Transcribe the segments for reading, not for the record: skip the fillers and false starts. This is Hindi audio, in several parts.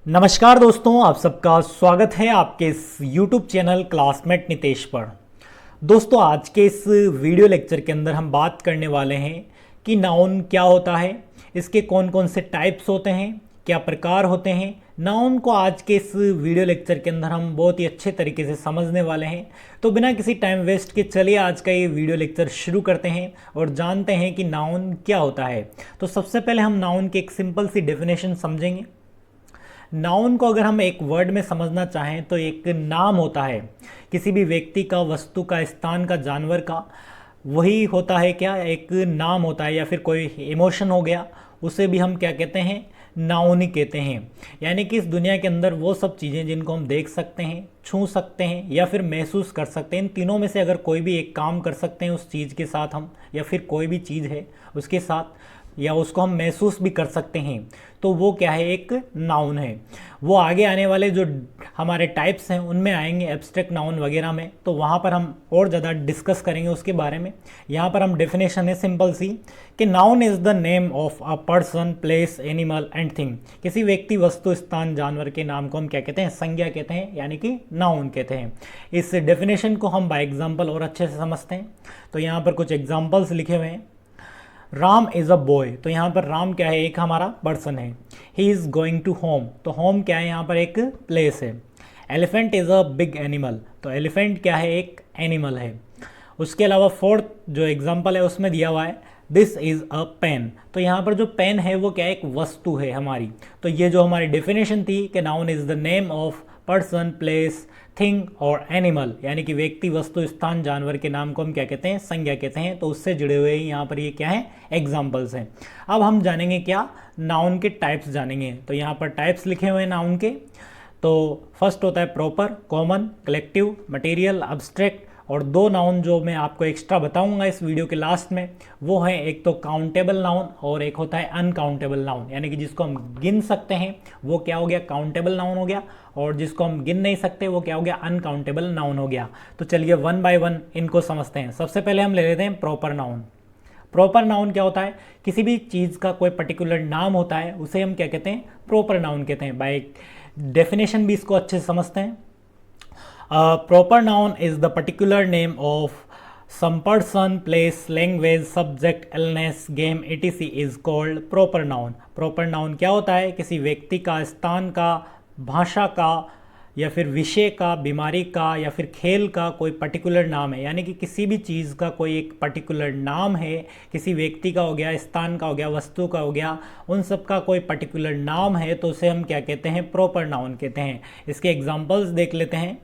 नमस्कार दोस्तों, आप सबका स्वागत है आपके इस YouTube चैनल क्लासमेट नितेश पर। दोस्तों, आज के इस वीडियो लेक्चर के अंदर हम बात करने वाले हैं कि नाउन क्या होता है, इसके कौन कौन से टाइप्स होते हैं, क्या प्रकार होते हैं। नाउन को आज के इस वीडियो लेक्चर के अंदर हम बहुत ही अच्छे तरीके से समझने वाले हैं। तो बिना किसी टाइम वेस्ट के चलिए आज का ये वीडियो लेक्चर शुरू करते हैं और जानते हैं कि नाउन क्या होता है। तो सबसे पहले हम नाउन की एक सिंपल सी डेफिनेशन समझेंगे। नाउन को अगर हम एक वर्ड में समझना चाहें तो एक नाम होता है किसी भी व्यक्ति का, वस्तु का, स्थान का, जानवर का। वही होता है क्या, एक नाम होता है। या फिर कोई इमोशन हो गया, उसे भी हम क्या कहते हैं, नाउन ही कहते हैं। यानी कि इस दुनिया के अंदर वो सब चीज़ें जिनको हम देख सकते हैं, छू सकते हैं या फिर महसूस कर सकते हैं, इन तीनों में से अगर कोई भी एक काम कर सकते हैं उस चीज़ के साथ हम, या फिर कोई भी चीज़ है उसके साथ, या उसको हम महसूस भी कर सकते हैं, तो वो क्या है, एक नाउन है। वो आगे आने वाले जो हमारे टाइप्स हैं उनमें आएंगे, एब्स्ट्रैक्ट नाउन वगैरह में, तो वहाँ पर हम और ज़्यादा डिस्कस करेंगे उसके बारे में। यहाँ पर हम डेफिनेशन है सिंपल सी कि noun is the name of a person, place, animal and thing. किसी व्यक्ति, वस्तु, स्थान, जानवर के नाम को हम क्या कहते हैं, संज्ञा कहते हैं, यानी कि नाउन कहते हैं। इस डेफिनेशन को हम बाय एग्जाम्पल और अच्छे से समझते हैं। तो यहाँ पर कुछ एग्जाम्पल्स लिखे हुए हैं। राम इज़ अ बॉय, तो यहाँ पर राम क्या है, एक हमारा पर्सन है। He is going to home, तो होम क्या है, यहाँ पर एक प्लेस है। Elephant is a big animal, तो एलिफेंट क्या है, एक एनिमल है। उसके अलावा फोर्थ जो एग्जांपल है उसमें दिया हुआ है दिस इज़ अ पेन, तो यहाँ पर जो पेन है वो क्या है, एक वस्तु है हमारी। तो ये जो हमारी डेफिनेशन थी कि noun is the name of person, place, thing और एनिमल, यानी कि व्यक्ति, वस्तु, स्थान, जानवर के नाम को हम क्या कहते हैं, संज्ञा कहते हैं। तो उससे जुड़े हुए यहाँ पर ये क्या है, एग्जाम्पल्स हैं। अब हम जानेंगे क्या, नाउन के टाइप्स जानेंगे। तो यहाँ पर टाइप्स लिखे हुए हैं नाउन के। तो फर्स्ट होता है proper, common, collective, material, abstract. और दो नाउन जो मैं आपको एक्स्ट्रा बताऊंगा इस वीडियो के लास्ट में, वो है एक तो काउंटेबल नाउन और एक होता है अनकाउंटेबल नाउन, यानी कि जिसको हम गिन सकते हैं वो क्या हो गया, काउंटेबल नाउन हो गया, और जिसको हम गिन नहीं सकते वो क्या हो गया, अनकाउंटेबल नाउन हो गया। तो चलिए वन बाय वन इनको समझते हैं। सबसे पहले हम ले लेते हैं प्रॉपर नाउन। प्रॉपर नाउन क्या होता है, किसी भी चीज़ का कोई पर्टिकुलर नाम होता है उसे हम क्या कहते हैं, प्रॉपर नाउन कहते हैं। बाय डेफिनेशन भी इसको अच्छे से समझते हैं। Proper noun is the particular name of some person, place, language, subject, illness, game, etc. is called proper noun. Proper noun क्या होता है, किसी व्यक्ति का, स्थान का, भाषा का, या फिर विषय का, बीमारी का, या फिर खेल का कोई पर्टिकुलर नाम है। यानी कि किसी भी चीज़ का कोई एक पर्टिकुलर नाम है, किसी व्यक्ति का हो गया, स्थान का हो गया, वस्तु का हो गया, उन सब का कोई पर्टिकुलर नाम है, तो उसे हम क्या कहते हैं, प्रॉपर नाउन कहते हैं। इसके एग्जाम्पल्स देख लेते हैं।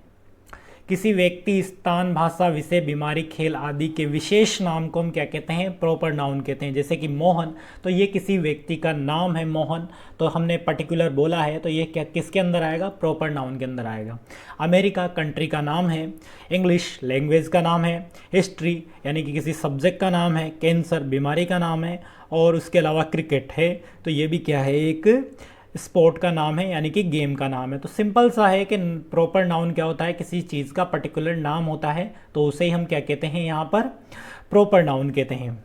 किसी व्यक्ति, स्थान, भाषा, विषय, बीमारी, खेल आदि के विशेष नाम को हम क्या कहते हैं, प्रॉपर नाउन कहते हैं। जैसे कि मोहन, तो ये किसी व्यक्ति का नाम है मोहन, तो हमने पर्टिकुलर बोला है, तो ये क्या किसके अंदर आएगा, प्रॉपर नाउन के अंदर आएगा। अमेरिका कंट्री का नाम है, इंग्लिश लैंग्वेज का नाम है, हिस्ट्री यानी कि किसी सब्जेक्ट का नाम है, कैंसर बीमारी का नाम है, और उसके अलावा क्रिकेट है, तो ये भी क्या है, एक स्पोर्ट का नाम है, यानी कि गेम का नाम है। तो सिंपल सा है कि प्रॉपर नाउन क्या होता है, किसी चीज़ का पर्टिकुलर नाम होता है, तो उसे ही हम क्या कहते हैं, यहाँ पर प्रॉपर नाउन कहते हैं।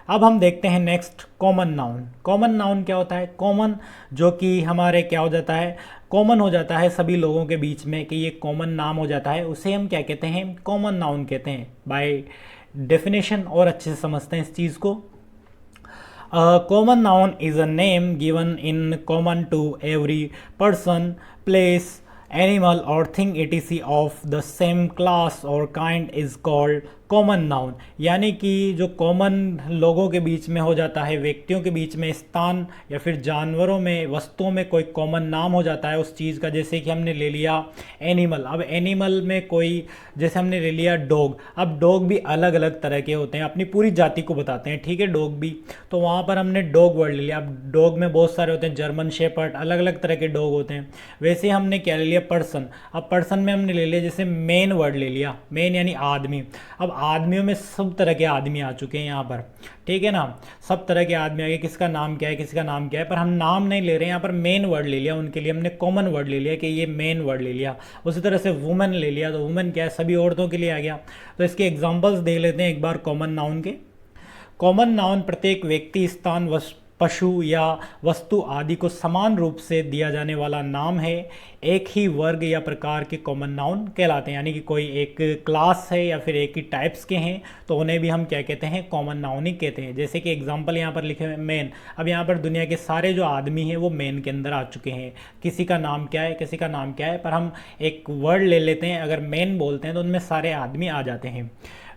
अब हम देखते हैं next, common noun. Common noun क्या होता है, कॉमन जो कि हमारे क्या हो जाता है, कॉमन हो जाता है सभी लोगों के बीच में, कि ये कॉमन नाम हो जाता है, उसे हम क्या कहते हैं, कॉमन नाउन कहते हैं। बाय डेफिनेशन और अच्छे से समझते हैं इस चीज़ को। A common noun is a name given in common to every person, place, animal or thing etc. of the same class or kind is called common noun. यानी कि जो कॉमन लोगों के बीच में हो जाता है, व्यक्तियों के बीच में, स्थान या फिर जानवरों में, वस्तुओं में कोई कॉमन नाम हो जाता है उस चीज़ का। जैसे कि हमने ले लिया एनिमल, अब एनिमल में कोई, जैसे हमने ले लिया डॉग, अब डॉग भी अलग अलग तरह के होते हैं, अपनी पूरी जाति को बताते हैं, ठीक है, डॉग भी। तो वहाँ पर हमने डॉग वर्ड ले लिया। अब डॉग में बहुत सारे होते हैं, जर्मन शेपर्ड, अलग अलग तरह के डॉग होते हैं। वैसे हमने क्या ले लिया, पर्सन। अब पर्सन में हमने ले लिया जैसे मेन वर्ड ले लिया, मेन यानी आदमी। अब आदमियों में सब तरह के आदमी आ चुके हैं यहाँ पर, ठीक है ना, सब तरह के आदमी आ गए, किसका नाम क्या है, किसका नाम क्या है, पर हम नाम नहीं ले रहे हैं यहाँ पर, मेन वर्ड ले लिया उनके लिए, हमने कॉमन वर्ड ले लिया कि ये मेन वर्ड ले लिया। उसी तरह से वुमेन ले लिया, तो वुमेन क्या है, सभी औरतों के लिए आ गया। तो इसके एग्जाम्पल्स देख लेते हैं एक बार कॉमन नाउन के। कॉमन नाउन प्रत्येक व्यक्ति, स्थान, पशु या वस्तु आदि को समान रूप से दिया जाने वाला नाम है, एक ही वर्ग या प्रकार के कॉमन नाउन कहलाते हैं। यानी कि कोई एक क्लास है या फिर एक ही टाइप्स के हैं तो उन्हें भी हम क्या कहते हैं, कॉमन नाउन ही कहते हैं। जैसे कि एग्जांपल यहाँ पर लिखे हुए मैन, अब यहाँ पर दुनिया के सारे जो आदमी हैं वो मैन के अंदर आ चुके हैं। किसी का नाम क्या है, किसी का नाम क्या है, पर हम एक वर्ड ले लेते हैं, अगर मैन बोलते हैं तो उनमें सारे आदमी आ जाते हैं।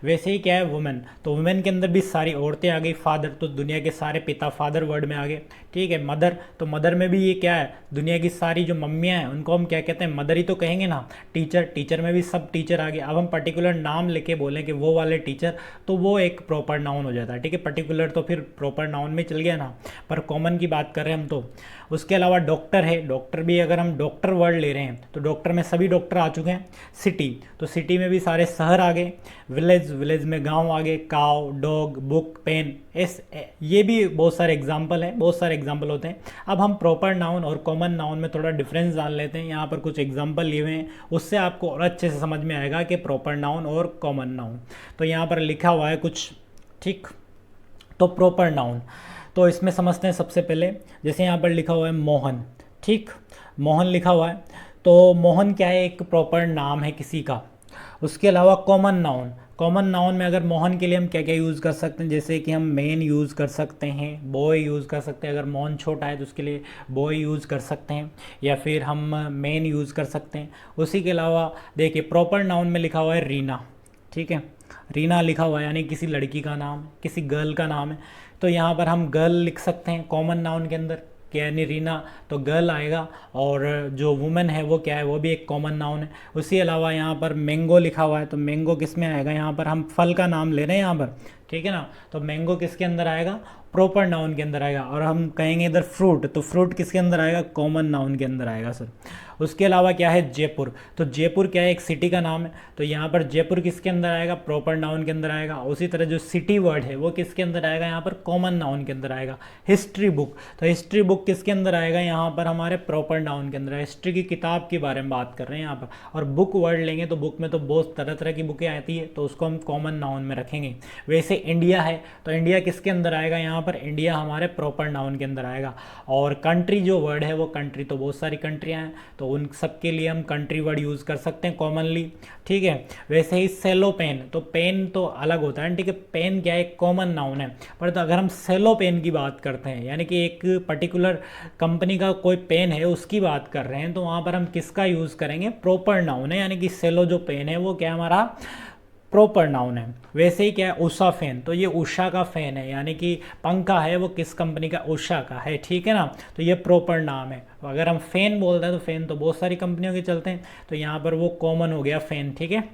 वैसे ही क्या है वुमेन, तो वुमेन के अंदर भी सारी औरतें आ गई। फादर, तो दुनिया के सारे पिता फादर वर्ड में आ गए। ठीक है, मदर, तो मदर में भी ये क्या है, दुनिया की सारी जो मम्मियाँ हैं उनको हम क्या कहते हैं, मदर ही तो कहेंगे ना। टीचर, टीचर में भी सब टीचर आ गए। अब हम पर्टिकुलर नाम लेके बोलें कि वो वाले टीचर, तो वो एक प्रॉपर नाउन हो जाता है। ठीक है, पर्टिकुलर तो फिर प्रॉपर नाउन में चल गया ना, पर कॉमन की बात कर रहे हैं हम तो। उसके अलावा डॉक्टर है, डॉक्टर भी अगर हम डॉक्टर वर्ड ले रहे हैं तो डॉक्टर में सभी डॉक्टर आ चुके हैं। सिटी, तो सिटी में भी सारे शहर आ गए। विलेज, विलेज में गांव आ गए। काव, डॉग, बुक, पेन, ये भी बहुत सारे एग्जाम्पल हैं, बहुत सारे एग्जाम्पल होते हैं। अब हम प्रॉपर नाउन और कॉमन नाउन में थोड़ा डिफरेंस जान लेते हैं। यहाँ पर कुछ एग्जाम्पल लिए हुए हैं, उससे आपको और अच्छे से समझ में आएगा कि प्रॉपर नाउन और कॉमन नाउन। तो यहाँ पर लिखा हुआ है कुछ, ठीक। तो प्रॉपर नाउन, तो इसमें समझते हैं सबसे पहले। जैसे यहाँ पर लिखा हुआ है मोहन, ठीक, मोहन लिखा हुआ है, तो मोहन क्या है, एक प्रॉपर नाम है किसी का। उसके अलावा कॉमन नाउन, कॉमन नाउन में अगर मोहन के लिए हम क्या क्या यूज़ कर सकते हैं, जैसे कि हम मैन यूज़ कर सकते हैं, बॉय यूज़ कर सकते हैं। अगर मोहन छोटा है तो उसके लिए बॉय यूज़ कर सकते हैं, या फिर हम मैन यूज़ कर सकते हैं। उसी के अलावा देखिए प्रॉपर नाउन में लिखा हुआ है रीना, ठीक है, रीना लिखा हुआ है, यानी किसी लड़की का नाम, किसी गर्ल का नाम है, तो यहाँ पर हम गर्ल लिख सकते हैं कॉमन नाउन के अंदर, क्या यानी रीना तो गर्ल आएगा। और जो वुमेन है वो क्या है, वो भी एक कॉमन नाउन है। उसी अलावा यहाँ पर मैंगो लिखा हुआ है, तो मैंगो किस में आएगा, यहाँ पर हम फल का नाम ले रहे हैं यहाँ पर, ठीक है ना, तो मैंगो किसके अंदर आएगा, प्रॉपर नाउन के अंदर आएगा। और हम कहेंगे इधर फ्रूट, तो फ्रूट किसके अंदर आएगा, कॉमन नाउन के अंदर आएगा सर। उसके अलावा क्या है जयपुर, तो जयपुर क्या है, एक सिटी का नाम है, तो यहाँ पर जयपुर किसके अंदर आएगा, प्रॉपर नाउन के अंदर आएगा। उसी तरह जो सिटी वर्ड है वो किसके अंदर आएगा, यहाँ पर कॉमन नाउन के अंदर आएगा। हिस्ट्री बुक, तो हिस्ट्री बुक किसके अंदर आएगा, यहाँ पर हमारे प्रॉपर नाउन के अंदर है। हिस्ट्री की किताब के बारे में बात कर रहे हैं यहाँ पर। और बुक वर्ड लेंगे तो बुक में तो बहुत तरह तरह की बुकें आती है, तो उसको हम कॉमन नाउन में रखेंगे। वैसे इंडिया है, तो इंडिया किसके अंदर आएगा, यहाँ पर इंडिया हमारे प्रॉपर नाउन के अंदर आएगा। और कंट्री जो वर्ड है वो, कंट्री तो बहुत सारी कंट्रियाँ हैं, तो उन सब के लिए हम कंट्री वर्ड यूज़ कर सकते हैं कॉमनली, ठीक है। वैसे ही सेलो पेन, तो पेन तो अलग होता है, ठीक है, पेन क्या है, कॉमन नाउन है। पर तो अगर हम सेलो पेन की बात करते हैं, यानी कि एक पर्टिकुलर कंपनी का कोई पेन है उसकी बात कर रहे हैं, तो वहाँ पर हम किसका यूज़ करेंगे, प्रॉपर नाउन है, यानी कि सेलो जो पेन है वो क्या हमारा प्रॉपर नाउन है। वैसे ही क्या है उषा फैन, तो ये उषा का फैन है, यानी कि पंखा है वो किस कंपनी का, उषा का है, ठीक है ना, तो ये प्रॉपर नाम है। अगर हम फैन बोलते हैं तो फैन तो बहुत सारी कंपनियों के चलते हैं, तो यहाँ पर वो कॉमन हो गया फैन, ठीक है।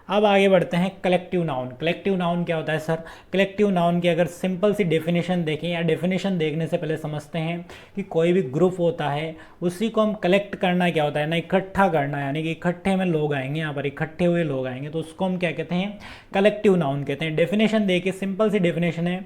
अब आगे बढ़ते हैं कलेक्टिव नाउन। कलेक्टिव नाउन क्या होता है सर, कलेक्टिव नाउन की अगर सिंपल सी डेफिनेशन देखें, या डेफिनेशन देखने से पहले समझते हैं कि कोई भी ग्रुप होता है उसी को हम कलेक्ट करना क्या होता है ना, इकट्ठा करना, यानी कि इकट्ठे में लोग आएंगे, यहाँ पर इकट्ठे हुए लोग आएंगे, तो उसको हम क्या कहते हैं, कलेक्टिव नाउन कहते हैं। डेफिनेशन देखिए, सिंपल सी डेफिनेशन है,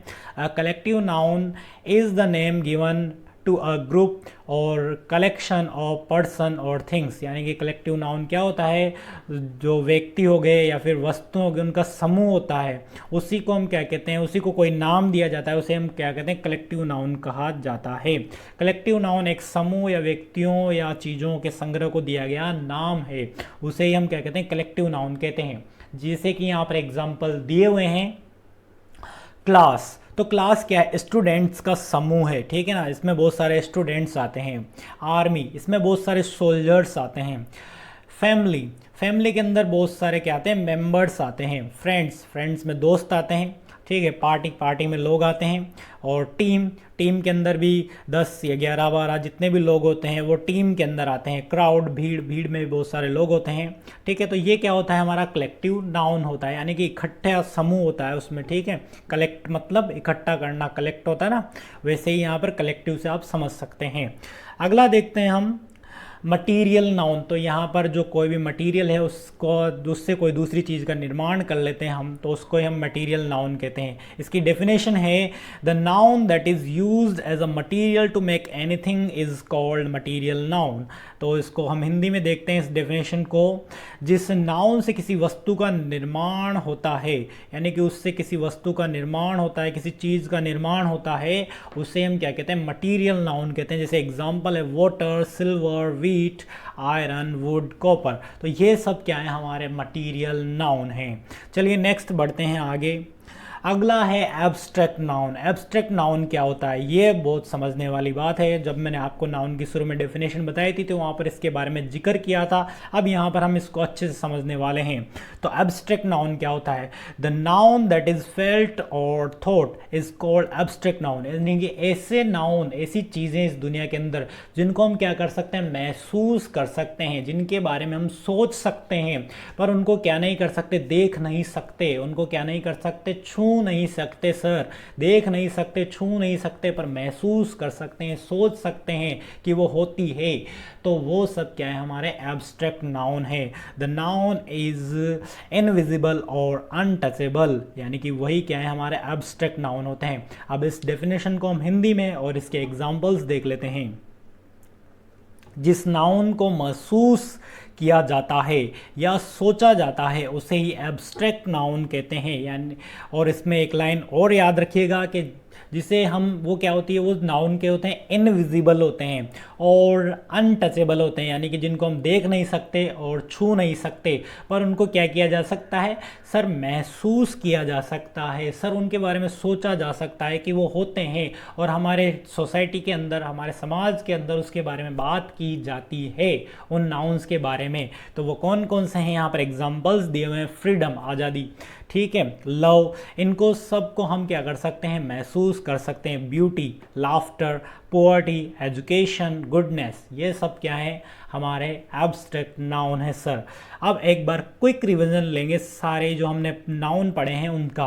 collective noun is the name given to a group और कलेक्शन ऑफ पर्सन और थिंग्स, यानी कि कलेक्टिव नाउन क्या होता है, जो व्यक्ति हो गए या फिर वस्तु हो गए उनका समूह होता है, उसी को हम क्या कहते हैं, उसी को कोई नाम दिया जाता है, उसे हम क्या कहते हैं, कलेक्टिव नाउन कहा जाता है। कलेक्टिव नाउन एक समूह या व्यक्तियों या चीज़ों के संग्रह को दिया गया नाम है, उसे ही हम क्या कहते हैं, कलेक्टिव नाउन कहते हैं। जैसे कि यहाँ पर एग्जाम्पल दिए हुए हैं, क्लास, तो क्लास क्या है, स्टूडेंट्स का समूह है, ठीक है ना, इसमें बहुत सारे स्टूडेंट्स आते हैं। आर्मी, इसमें बहुत सारे सोल्जर्स आते हैं। फैमिली, फैमिली के अंदर बहुत सारे क्या आते हैं, मेंबर्स आते हैं। फ्रेंड्स, फ्रेंड्स में दोस्त आते हैं, ठीक है, पार्टी, पार्टी में लोग आते हैं। और टीम, टीम के अंदर भी 10 या 11 12 जितने भी लोग होते हैं वो टीम के अंदर आते हैं। क्राउड, भीड़, भीड़ में भी बहुत सारे लोग होते हैं, ठीक है। तो ये क्या होता है, हमारा कलेक्टिव नाउन होता है, यानी कि इकट्ठा समूह होता है उसमें, ठीक है। कलेक्ट मतलब इकट्ठा करना, कलेक्ट होता है ना, वैसे ही यहाँ पर कलेक्टिव से आप समझ सकते हैं। अगला देखते हैं हम मटीरियल नाउन, तो यहाँ पर जो कोई भी मटीरियल है उसको, उससे कोई दूसरी चीज़ का निर्माण कर लेते हैं हम, तो उसको हम मटीरियल नाउन कहते हैं। इसकी डेफिनेशन है, the noun that is used as a material to make anything is called material noun. तो इसको हम हिंदी में देखते हैं इस डेफिनेशन को। जिस नाउन से किसी वस्तु का निर्माण होता है, यानी कि उससे किसी वस्तु का निर्माण होता है, किसी चीज़ का निर्माण होता है, उसे हम क्या कहते हैं, मटीरियल नाउन कहते हैं। जैसे एग्जांपल है water, silver, wheat, iron, would, copper. तो ये सब क्या है, हमारे मटीरियल नाउन हैं। चलिए नेक्स्ट बढ़ते हैं आगे। अगला है एब्स्ट्रैक्ट नाउन। एब्स्ट्रैक्ट नाउन क्या होता है, ये बहुत समझने वाली बात है। जब मैंने आपको नाउन की शुरू में डेफिनेशन बताई थी तो वहाँ पर इसके बारे में जिक्र किया था। अब यहाँ पर हम इसको अच्छे से समझने वाले हैं। तो एब्स्ट्रैक्ट नाउन क्या होता है, the noun that is felt और thought is called abstract noun. यानी कि ऐसे नाउन, ऐसी चीज़ें इस दुनिया के अंदर जिनको हम क्या कर सकते हैं, महसूस कर सकते हैं, जिनके बारे में हम सोच सकते हैं, पर उनको क्या नहीं कर सकते, देख नहीं सकते, उनको क्या नहीं कर सकते, छू नहीं सकते सर, देख नहीं सकते, छू नहीं सकते, पर महसूस कर सकते हैं, सोच सकते हैं कि वो होती है। तो वो सब क्या है, हमारे एब्स्ट्रैक्ट नाउन है। द नाउन इज इनविजिबल और अनटचेबल, यानी कि वही क्या है, हमारे एब्स्ट्रैक्ट नाउन होते हैं। अब इस डेफिनेशन को हम हिंदी में और इसके एग्जाम्पल्स देख लेते हैं। जिस नाउन को महसूस किया जाता है या सोचा जाता है उसे ही एब्स्ट्रैक्ट नाउन कहते हैं। यानी और इसमें एक लाइन और याद रखिएगा कि जिसे हम, वो क्या होती है, वो नाउन के होते हैं इनविजिबल होते हैं और अनटचेबल होते हैं, यानी कि जिनको हम देख नहीं सकते और छू नहीं सकते, पर उनको क्या किया जा सकता है सर, महसूस किया जा सकता है सर, उनके बारे में सोचा जा सकता है कि वो होते हैं, और हमारे सोसाइटी के अंदर, हमारे समाज के अंदर उसके बारे में बात की जाती है उन नाउन्स के बारे में। तो वो कौन कौन से हैं, यहाँ पर एग्जाम्पल्स दिए हुए हैं। फ्रीडम, आज़ादी, ठीक है, लव, इनको सबको हम क्या कर सकते हैं, महसूस कर सकते हैं। Beauty, laughter, poverty, education, goodness, ये सब क्या है, हमारे एब्स्ट्रैक्ट नाउन है सर। अब एक बार क्विक रिवीजन लेंगे सारे जो हमने नाउन पढ़े हैं उनका।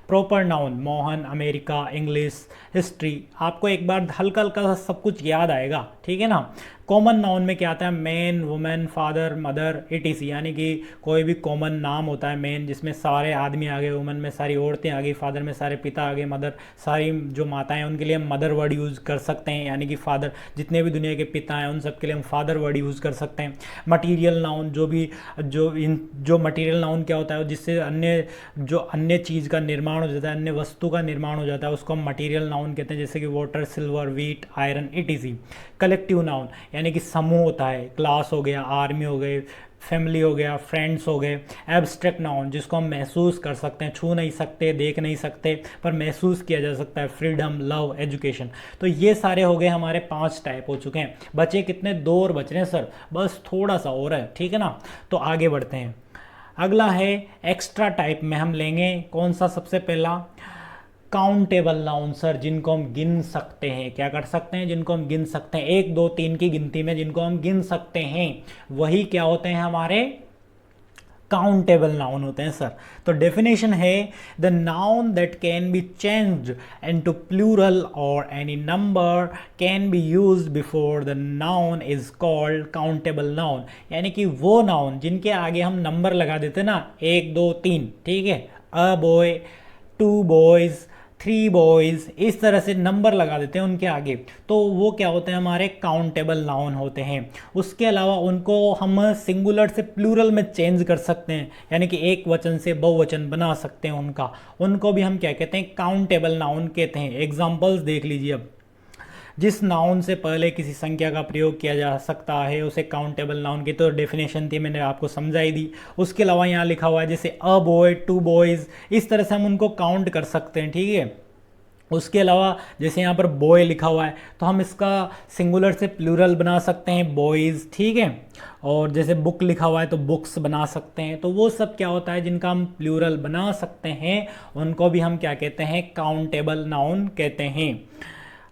Proper noun, Mohan, America, English, history, आपको एक बार हल्का हल्का सब कुछ याद आएगा, ठीक है ना। कॉमन नाउन में क्या आता है, man, women, father, mother, etc, यानी कि कोई भी कॉमन नाम होता है मैन जिसमें सारे आदमी आ गए, वुमेन में सारी औरतें आ गई, फादर में सारे पिता आ गए, मदर सारी जो माताएं हैं उनके लिए हम मदर वर्ड यूज़ कर सकते हैं, यानी कि फादर, जितने भी दुनिया के पिता हैं उन सब के लिए हम फादर वर्ड यूज़ कर सकते हैं। मटीरियल नाउन, जो मटीरियल नाउन क्या होता है, जिससे अन्य चीज़ का निर्माण हो जाता है, अन्य वस्तु का निर्माण हो जाता है, उसको हम मटीरियल नाउन कहते हैं, जैसे कि water, silver, wheat, iron, etc। Collective noun यानी कि समूह होता है, क्लास हो गया, आर्मी हो गए, फैमिली हो गया, फ्रेंड्स हो गए। एब्स्ट्रैक्ट नाउन जिसको हम महसूस कर सकते हैं, छू नहीं सकते, देख नहीं सकते, पर महसूस किया जा सकता है। Freedom, love, education. तो ये सारे हो गए हमारे 5 टाइप हो चुके हैं। बचे कितने, 2 और बच रहे हैं सर, बस थोड़ा सा और है, ठीक है ना। तो आगे बढ़ते हैं। अगला है एक्स्ट्रा टाइप में हम लेंगे, कौन सा, सबसे पहला काउंटेबल नाउन सर, जिनको हम गिन सकते हैं। क्या कर सकते हैं, जिनको हम गिन सकते हैं, 1 2 3 की गिनती में जिनको हम गिन सकते हैं, वही क्या होते हैं, हमारे काउंटेबल नाउन होते हैं सर। तो डेफिनेशन है, the noun that can be changed into plural और any number can be used before the noun is called countable noun. यानी कि वो नाउन जिनके आगे हम नंबर लगा देते हैं ना, 1 2 3, ठीक है, अ बॉय, 2 बॉयज, 3 बॉयज़, इस तरह से नंबर लगा देते हैं उनके आगे, तो वो क्या होते हैं, हमारे काउंटेबल नाउन होते हैं। उसके अलावा उनको हम सिंगुलर से प्लूरल में चेंज कर सकते हैं, यानी कि एक वचन से बहुवचन बना सकते हैं उनको भी हम क्या कहते हैं, काउंटेबल नाउन कहते हैं। एग्जाम्पल्स देख लीजिए। अब जिस नाउन से पहले किसी संख्या का प्रयोग किया जा सकता है उसे काउंटेबल नाउन की तो डेफिनेशन थी, मैंने आपको समझाई दी। उसके अलावा यहाँ लिखा हुआ है जैसे अ बॉय, 2 बॉयज़, इस तरह से हम उनको काउंट कर सकते हैं, ठीक है। उसके अलावा जैसे यहाँ पर बॉय लिखा हुआ है तो हम इसका सिंगुलर से प्लूरल बना सकते हैं, बॉयज़, ठीक है। और जैसे बुक लिखा हुआ है तो बुक्स बना सकते हैं। तो वो सब क्या होता है, जिनका हम प्लूरल बना सकते हैं उनको भी हम क्या कहते हैं, काउंटेबल नाउन कहते हैं।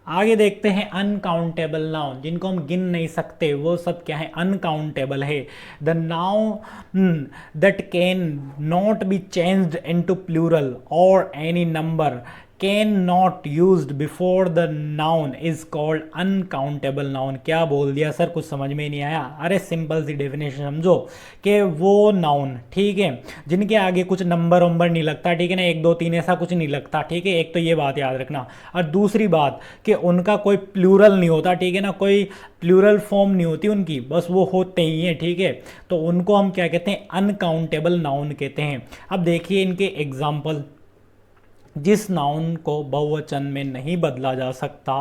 आगे देखते हैं अनकाउंटेबल नाउन, जिनको हम गिन नहीं सकते, वो सब क्या है, अनकाउंटेबल है। The noun that can not be changed into plural और any number can not used before the noun is called uncountable noun. क्या बोल दिया सर, कुछ समझ में ही नहीं आया। अरे सिंपल सी डेफिनेशन समझो कि वो नाउन, ठीक है, जिनके आगे कुछ नंबर वंबर नहीं लगता, ठीक है ना, 1 2 3 ऐसा कुछ नहीं लगता, ठीक है, एक तो ये बात याद रखना। और दूसरी बात कि उनका कोई प्लूरल नहीं होता, ठीक है ना, कोई प्लूरल फॉर्म नहीं होती उनकी, बस वो होते ही हैं, ठीक है। तो उनको हम क्या कहते हैं, अनकाउंटेबल नाउन कहते हैं। अब देखिए इनके एग्जाम्पल। जिस नाउन को बहुवचन में नहीं बदला जा सकता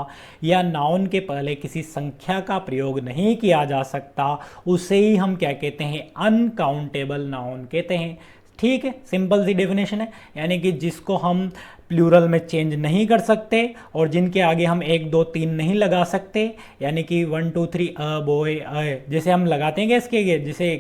या नाउन के पहले किसी संख्या का प्रयोग नहीं किया जा सकता, उसे ही हम क्या कहते हैं, अनकाउंटेबल नाउन कहते हैं। ठीक है, सिंपल सी डेफिनेशन है। यानी कि जिसको हम प्लूरल में चेंज नहीं कर सकते और जिनके आगे हम 1 2 3 नहीं लगा सकते, यानी कि 1 2 3 अ बॉय अ, जैसे हम लगाते हैं इसके, जैसे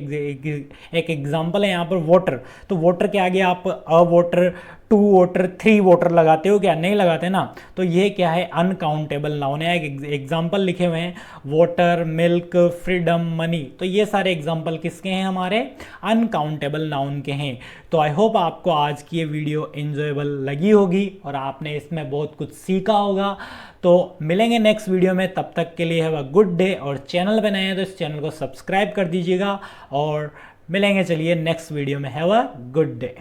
एक एग्जांपल है यहाँ पर वाटर, तो वाटर के आगे आप अ वाटर, 2 वाटर, 3 वाटर लगाते हो क्या, नहीं लगाते ना। तो ये क्या है, अनकाउंटेबल नाउन है। एक एग्जांपल लिखे हुए हैं, वाटर, मिल्क, फ्रीडम, मनी, तो ये सारे एग्जांपल किसके हैं, हमारे अनकाउंटेबल नाउन के हैं। तो आई होप आपको आज की ये वीडियो एंजॉयबल लगी होगी और आपने इसमें बहुत कुछ सीखा होगा। तो मिलेंगे नेक्स्ट वीडियो में, तब तक के लिए हैव अ गुड डे। और चैनल पे नए हैं तो इस चैनल को सब्सक्राइब कर दीजिएगा और मिलेंगे चलिए नेक्स्ट वीडियो में। Have a good day.